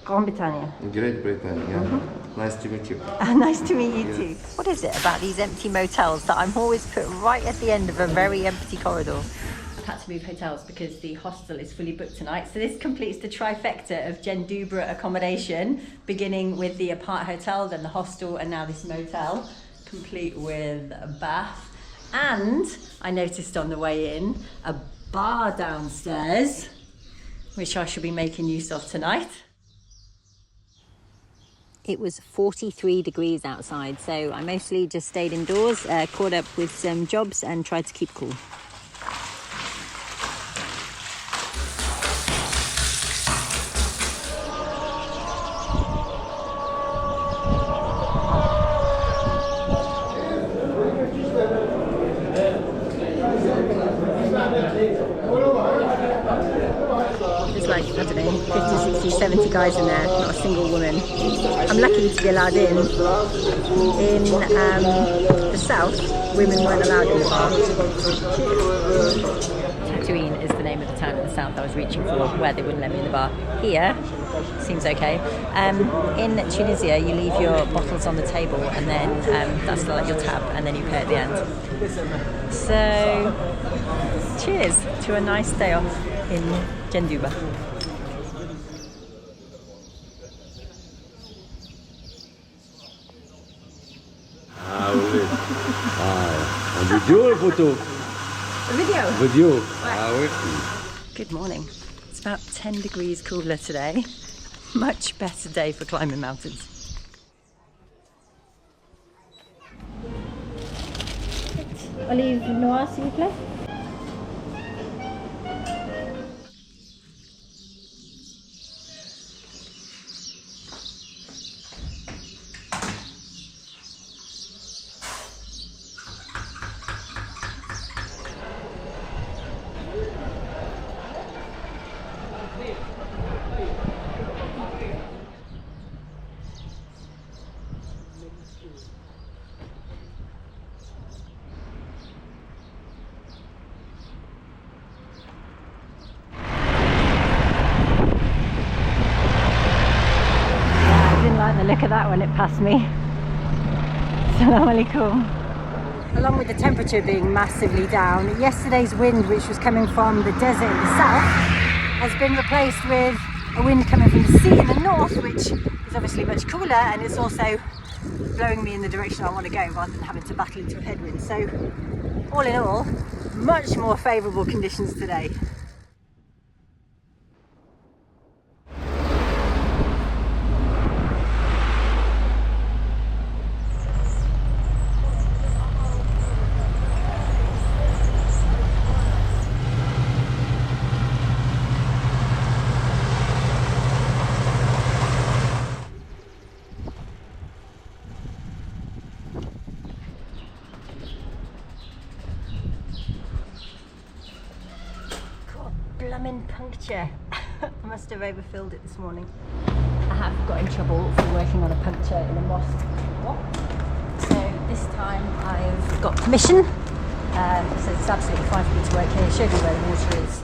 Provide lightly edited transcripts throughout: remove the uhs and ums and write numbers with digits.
Grand Britannia. Great Britain, yeah. Nice to meet you. Nice to meet you too. What is it about these empty motels that I'm always put right at the end of a very empty corridor? I've had to move hotels because the hostel is fully booked tonight. So this completes the trifecta of Nibbar accommodation, beginning with the apart hotel, then the hostel, and now this motel, complete with a bath. And I noticed on the way in a bar downstairs, which I shall be making use of tonight. It was 43 degrees outside, so I mostly just stayed indoors, caught up with some jobs and tried to keep cool. There's like, I don't know, 50, 60, 70 guys in there, not a single woman. I'm lucky to be allowed in. In the south, women weren't allowed in the bar. Tatooine is the name of the town in the south I was reaching for, where they wouldn't let me in the bar. Here, seems okay. In Tunisia, you leave your bottles on the table and then that's like your tab and then you pay at the end. So, cheers to a nice day off in Nibbar. Video or photo? Video. Video. Good morning. It's about 10 degrees cooler today. Much better day for climbing mountains. Olive noire, s'il vous plaît. Look at that when it passed me. Salam alaikum. Along with the temperature being massively down, yesterday's wind, which was coming from the desert in the south, has been replaced with a wind coming from the sea in the north, which is obviously much cooler, and it's also blowing me in the direction I want to go rather than having to battle into a headwind. So all in all, much more favourable conditions today. Puncture. I must have overfilled it this morning. I have got in trouble for working on a puncture in a mosque. So this time I've got permission. So it's absolutely fine for me to work here. Show you where the water is.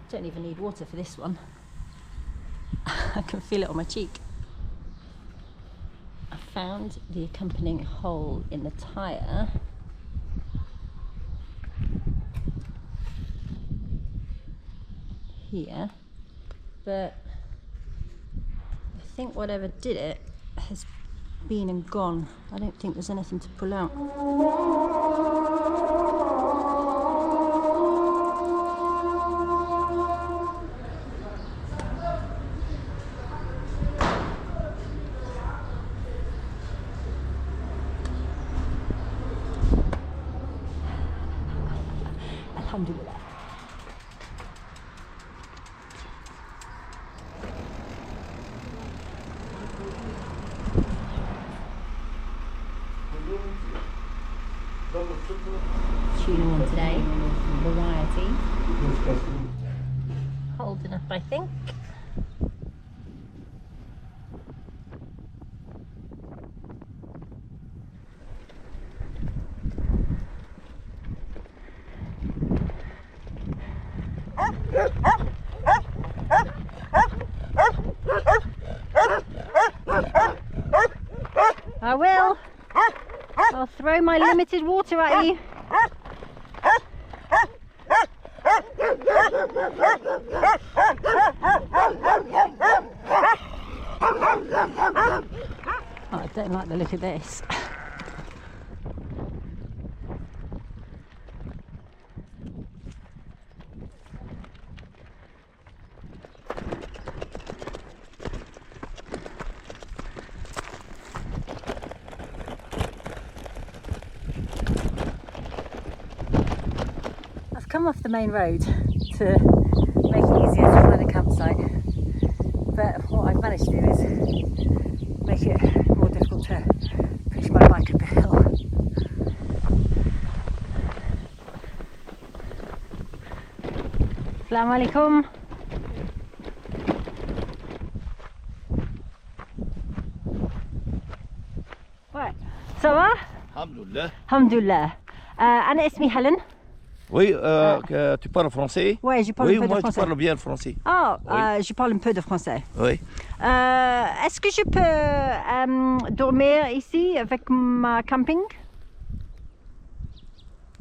Don't even need water for this one. I can feel it on my cheek. I found the accompanying hole in the tyre. Here, but I think whatever did it has been and gone. I don't think there's anything to pull out. Alhamdulillah. Tuna one today, variety. Holding up, I think. my limited water at you. Oh, I don't like the look of this. I've come off the main road to make it easier to find a campsite, but what I've managed to do is make it more difficult to push my bike up a hill. Assalamu alaikum. Ouais. Ça va? Alhamdoulilah. Alhamdoulilah. أنا اسمي هيلين. Oui, tu parles français? Ouais, je parle oui, un peu moi de français. je parle bien le français. Ah, Oui. je parle un peu de français. Oui. Est-ce que je peux dormir ici avec ma camping?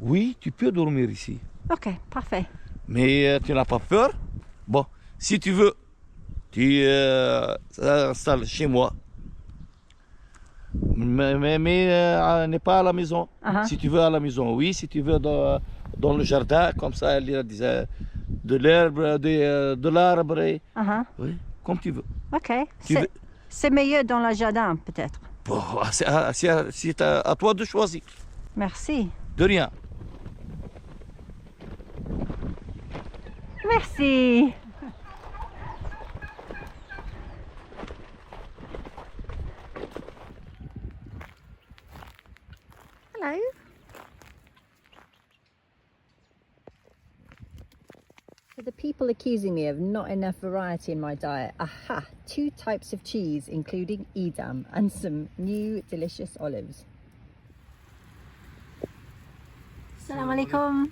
Oui, tu peux dormir ici. Ok, parfait. Mais tu n'as pas peur? Bon, si tu veux, tu t'installes chez moi. Mais n'est pas à la maison. Si tu veux à la maison, oui. Si tu veux dans le jardin, comme ça, il y a de l'herbe, de l'arbre. Oui, comme tu veux. Ok. C'est meilleur dans le jardin, peut-être. Bon, c'est à toi de choisir. Merci. De rien. Merci. Hello. So the people accusing me of not enough variety in my diet. Aha, 2 types of cheese, including Edam, and some new delicious olives. Assalamu alaikum.